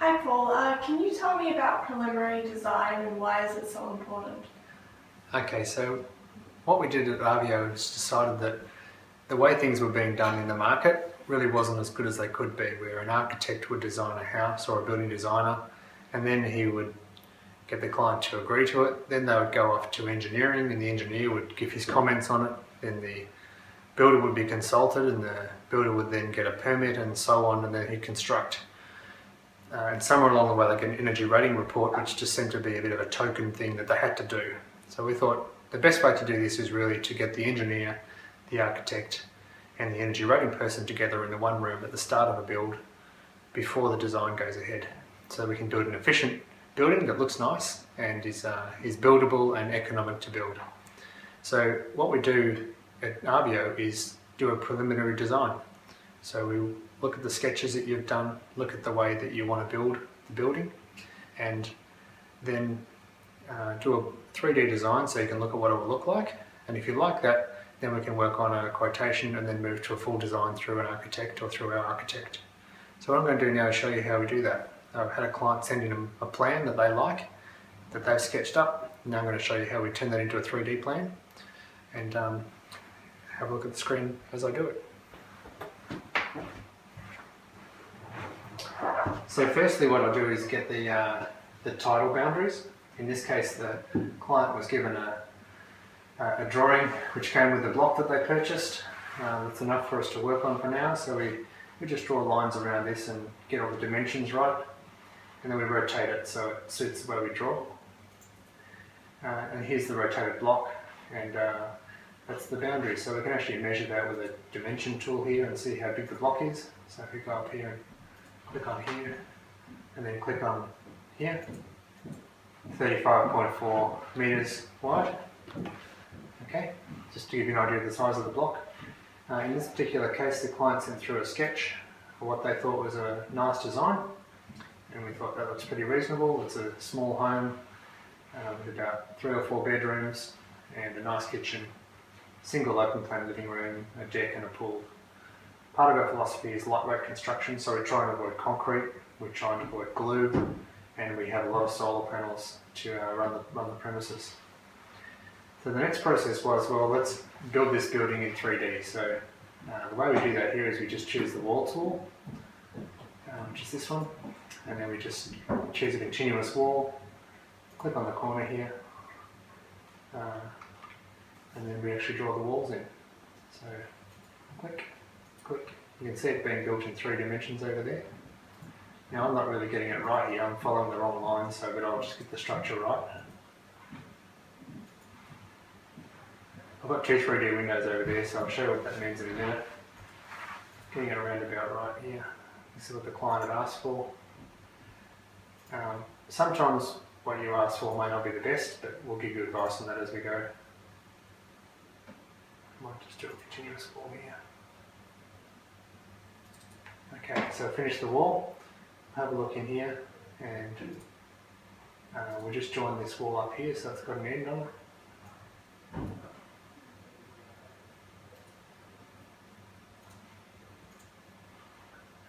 Hi Paul, can you tell me about preliminary design and why is it so important? Okay, so what we did at Arvio is decided that the way things were being done in the market really wasn't as good as they could be, where an architect would design a house or a building designer and then he would get the client to agree to it. Then they would go off to engineering and the engineer would give his comments on it. Then the builder would be consulted and the builder would then get a permit and so on, and then he'd construct. And somewhere along the way they get an energy rating report, which just seemed to be a bit of a token thing that they had to do. So we thought the best way to do this is really to get the engineer, the architect and the energy rating person together in the one room at the start of a build before the design goes ahead. So we can build an efficient building that looks nice and is buildable and economic to build. So what we do at Arvio is do a preliminary design. So we look at the sketches that you've done, look at the way that you want to build the building, and then do a 3D design so you can look at what it will look like. And if you like that, then we can work on a quotation and then move to a full design through an architect or through our architect. So what I'm going to do now is show you how we do that. I've had a client send in a plan that they like, that they've sketched up. Now I'm going to show you how we turn that into a 3D plan and have a look at the screen as I do it. So firstly what I'll do is get the title boundaries. In this case the client was given a drawing which came with the block that they purchased. That's enough for us to work on for now, so we just draw lines around this and get all the dimensions right, and then we rotate it so it suits the way we draw. And here's the rotated block, and that's the boundary, so we can actually measure that with a dimension tool here and see how big the block is. So if we go up here and click on here and then click on here, 35.4 meters wide. Okay, just to give you an idea of the size of the block. In this particular case the client sent through a sketch for what they thought was a nice design, and we thought that looks pretty reasonable. It's a small home with about 3 or 4 bedrooms and a nice kitchen, single open plan living room, a deck and a pool. Part of our philosophy is lightweight construction, so we try and avoid concrete, we try and avoid glue, and we have a lot of solar panels to run the premises. So the next process was, well, let's build this building in 3D. So the way we do that here is we just choose the wall tool, which is this one, and then we just choose a continuous wall, click on the corner here, and then we actually draw the walls in. So click, click. You can see it being built in 3 dimensions over there. Now I'm not really getting it right here, I'm following the wrong line, but I'll just get the structure right. I've got 2 3D windows over there, so I'll show you what that means in a minute. Getting it around about right here. This is what the client had asked for. Sometimes what you ask for may not be the best, but we'll give you advice on that as we go. I might just do a continuous wall here. Okay, so finish the wall. Have a look in here, and we'll just join this wall up here so it's got an end on it.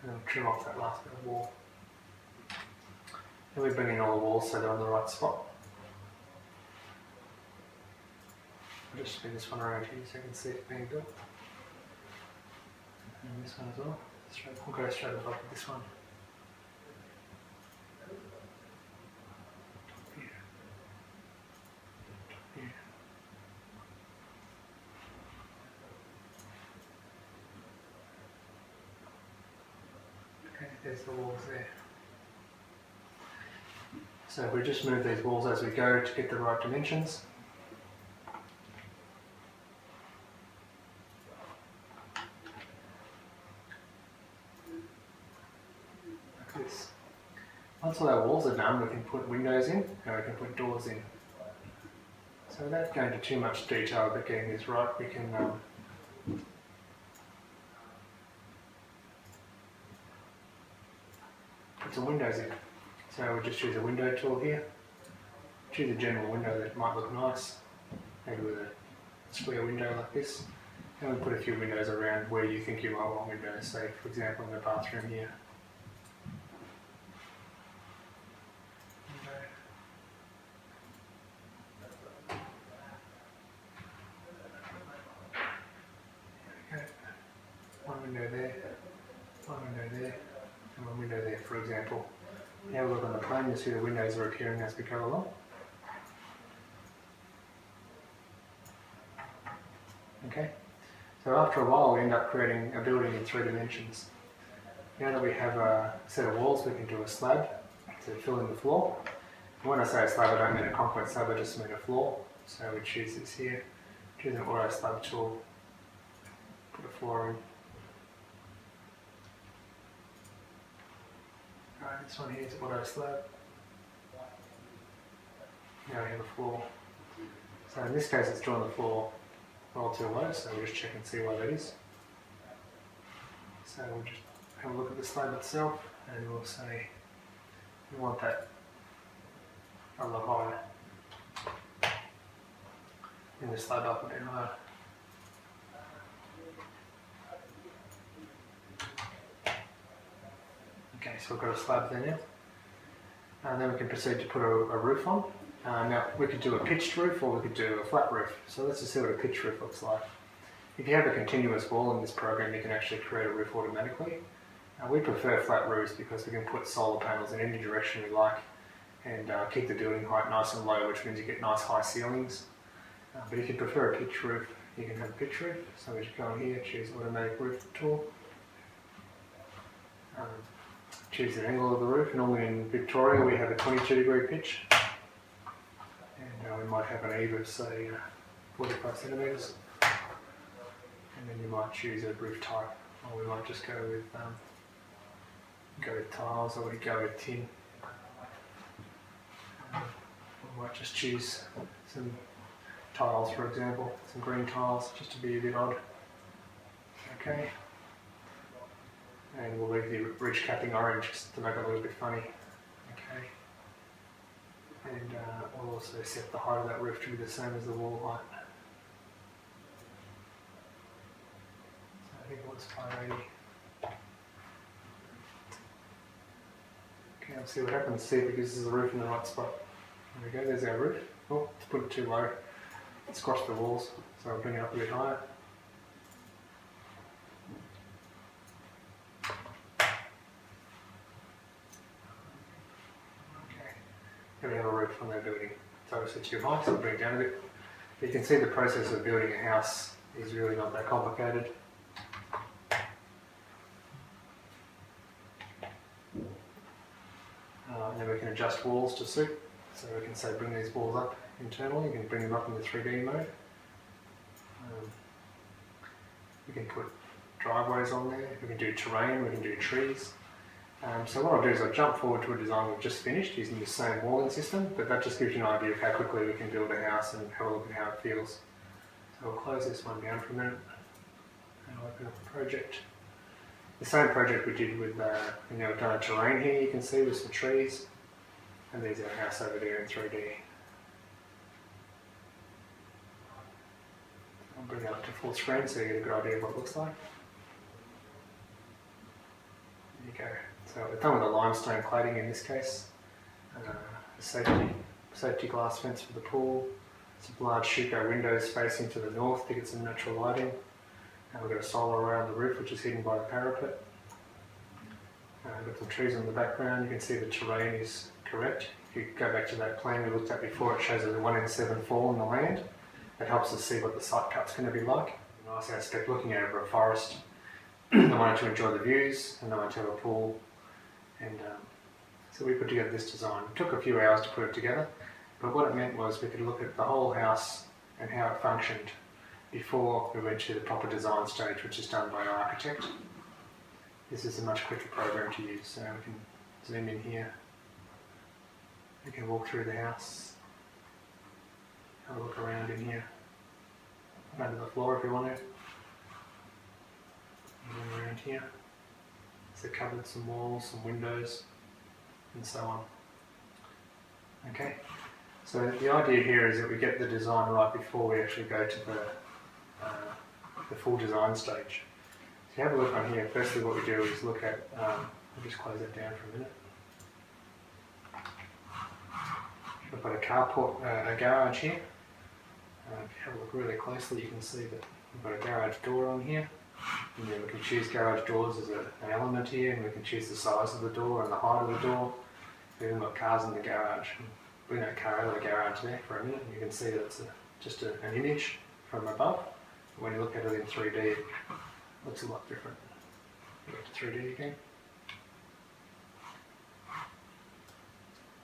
And I'll trim off that last bit of wall. Then we bring in all the walls so they're on the right spot. I'll just spin this one around here so you can see it being built. And this one as well. We'll go straight above with this one. Okay, there's the walls there. So we just move these walls as we go to get the right dimensions. Like this. Once all our walls are done, we can put windows in and we can put doors in. So without going into too much detail about getting this right, we can put some windows in. So we'll just choose a window tool here. Choose a general window that might look nice, maybe with a square window like this. And we'll put a few windows around where you think you might want windows, say for example in the bathroom here. window there, for example. Now we look on the plan, you'll see the windows are appearing as we go along. Okay, so after a while we end up creating a building in 3 dimensions. Now that we have a set of walls, we can do a slab to fill in the floor. And when I say a slab, I don't mean a concrete slab, I just mean a floor. So we choose this here, choose an auto slab tool, put a floor in. Alright, this one here is auto slab. Now we have a floor. So in this case it's drawn the floor roll too low, so we'll just check and see why that is. So we'll just have a look at the slab itself and we'll say we want that a lot higher. And the slab up a bit higher. Okay, so we've got a slab there now. And then we can proceed to put a roof on. Now, we could do a pitched roof or we could do a flat roof. So let's just see what a pitched roof looks like. If you have a continuous wall in this program, you can actually create a roof automatically. We prefer flat roofs because we can put solar panels in any direction we like and keep the building height nice and low, which means you get nice high ceilings. But if you prefer a pitched roof, you can have a pitched roof. So we just go in here, choose automatic roof tool. Choose the angle of the roof. Normally in Victoria we have a 22-degree pitch. And we might have an eve of say 45 centimetres. And then you might choose a roof type, or we might just go with tiles, or we go with tin. We might just choose some tiles, for example, some green tiles, just to be a bit odd. Okay. And we'll leave the ridge capping orange just to make it a little bit funny. Okay. And we'll also set the height of that roof to be the same as the wall height. So I think it was 580. Okay, let's see what happens. See if it gives us the roof in the right spot. There we go, there's our roof. Oh, to put it too low, it squashed the walls, so I'll bring it up a bit higher. Here we have a roof on our building. It's obviously too high, so I'll bring it down a bit. But you can see the process of building a house is really not that complicated. And then we can adjust walls to suit. So we can say bring these walls up internally, you can bring them up into 3D mode. We can put driveways on there, we can do terrain, we can do trees. So what I'll do is I'll jump forward to a design we've just finished using the same walling system, but that just gives you an idea of how quickly we can build a house and have a look at how it feels. So we'll close this one down for a minute and I'll open up the project. The same project we did with, we've done a terrain here, you can see with some trees, and there's our house over there in 3D. I'll bring it up to full screen so you get a good idea of what it looks like. There you go. So we're done with a limestone cladding in this case, a safety glass fence for the pool, some large Schuko windows facing to the north to get some natural lighting, and we've got a solar around the roof which is hidden by the parapet. We've got some trees in the background, you can see the terrain is correct. If you go back to that plan we looked at before, it shows a 1 in 7 fall in the land. That helps us see what the site cut's going to be like. A nice aspect looking over a forest. They wanted to enjoy the views and they wanted to have a pool. And so we put together this design. It took a few hours to put it together, but what it meant was we could look at the whole house and how it functioned before we went to the proper design stage, which is done by our architect. This is a much quicker program to use, so we can zoom in here. We can walk through the house, have a look around in here, under the floor if you want to, and then around here. So covered some walls, some windows, and so on. Okay, so the idea here is that we get the design right before we actually go to the full design stage. So you have a look on here. Firstly, what we do is look at. I'll just close that down for a minute. We've got a carport, a garage here. If you have a look really closely, you can see that we've got a garage door on here. And then we can choose garage doors as an element here, and we can choose the size of the door and the height of the door. We've even got cars in the garage. Bring that car out of the garage there for a minute, and you can see that it's just an image from above. When you look at it in 3D, it looks a lot different. Go to 3D again.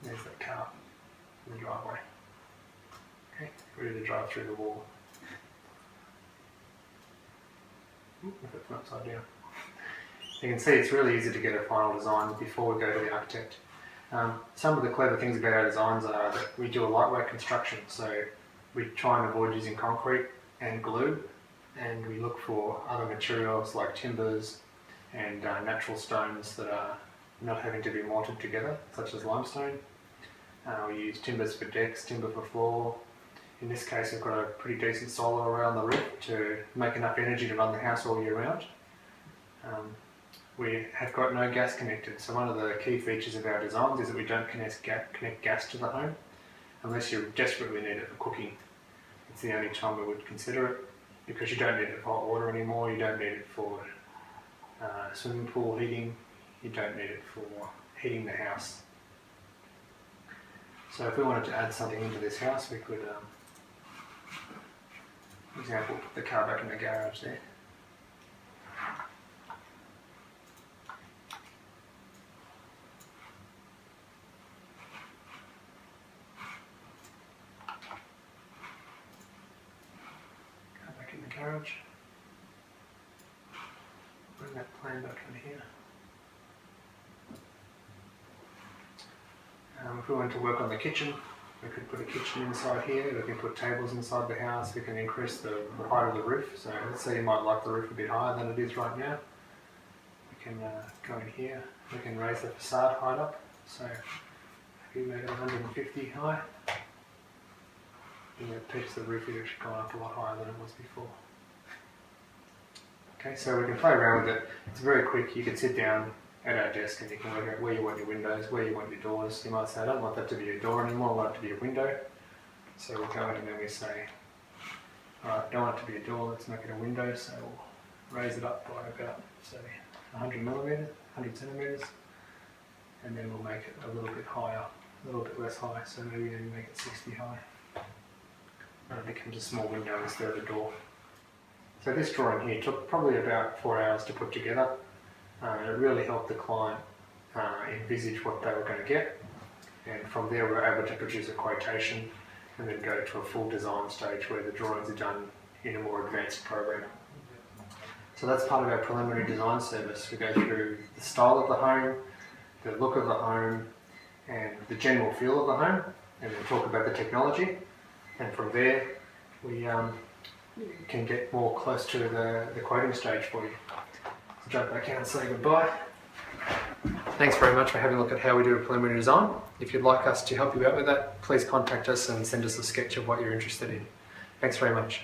There's that car in the driveway. Okay, ready to drive through the wall. If it's upside down. You can see it's really easy to get a final design before we go to the architect. Some of the clever things about our designs are that we do a lightweight construction, so we try and avoid using concrete and glue, and we look for other materials like timbers and natural stones that are not having to be mortared together, such as limestone. We use timbers for decks, timber for floor. In this case, we've got a pretty decent solar around the roof to make enough energy to run the house all year round. We have got no gas connected, so one of the key features of our designs is that we don't connect gas to the home unless you desperately need it for cooking. It's the only time we would consider it, because you don't need it for hot water anymore, you don't need it for swimming pool heating, you don't need it for heating the house. So if we wanted to add something into this house, we could, for example, put the car back in the garage there. Car back in the garage. Bring that plane back in here. If we want to work on the kitchen, we could put a kitchen inside here, we can put tables inside the house, we can increase the height of the roof. So let's say you might like the roof a bit higher than it is right now. We can go in here, we can raise the facade height up. So if you make it 150 high, and that piece of the roof is actually gone up a lot higher than it was before. Okay, so we can play around with it. It's very quick. You can sit down at our desk and you can work out where you want your windows, where you want your doors. You might say, I don't want that to be a door anymore, I want it to be a window. So we'll go in and then we say, alright, I don't want it to be a door, let's make it a window. So we'll raise it up by about, say, 100 millimeters, 100 centimeters. And then we'll make it a little bit higher, a little bit less high. So maybe make it 60 high. And it becomes a small window instead of a door. So this drawing here took probably about 4 hours to put together. It really helped the client envisage what they were going to get, and from there we were able to produce a quotation and then go to a full design stage where the drawings are done in a more advanced program. So that's part of our preliminary design service. We go through the style of the home, the look of the home, and the general feel of the home, and then talk about the technology, and from there we can get more close to the quoting stage for you. Jump back out and say goodbye. Thanks very much for having a look at how we do a preliminary design. If you'd like us to help you out with that, please contact us and send us a sketch of what you're interested in. Thanks very much.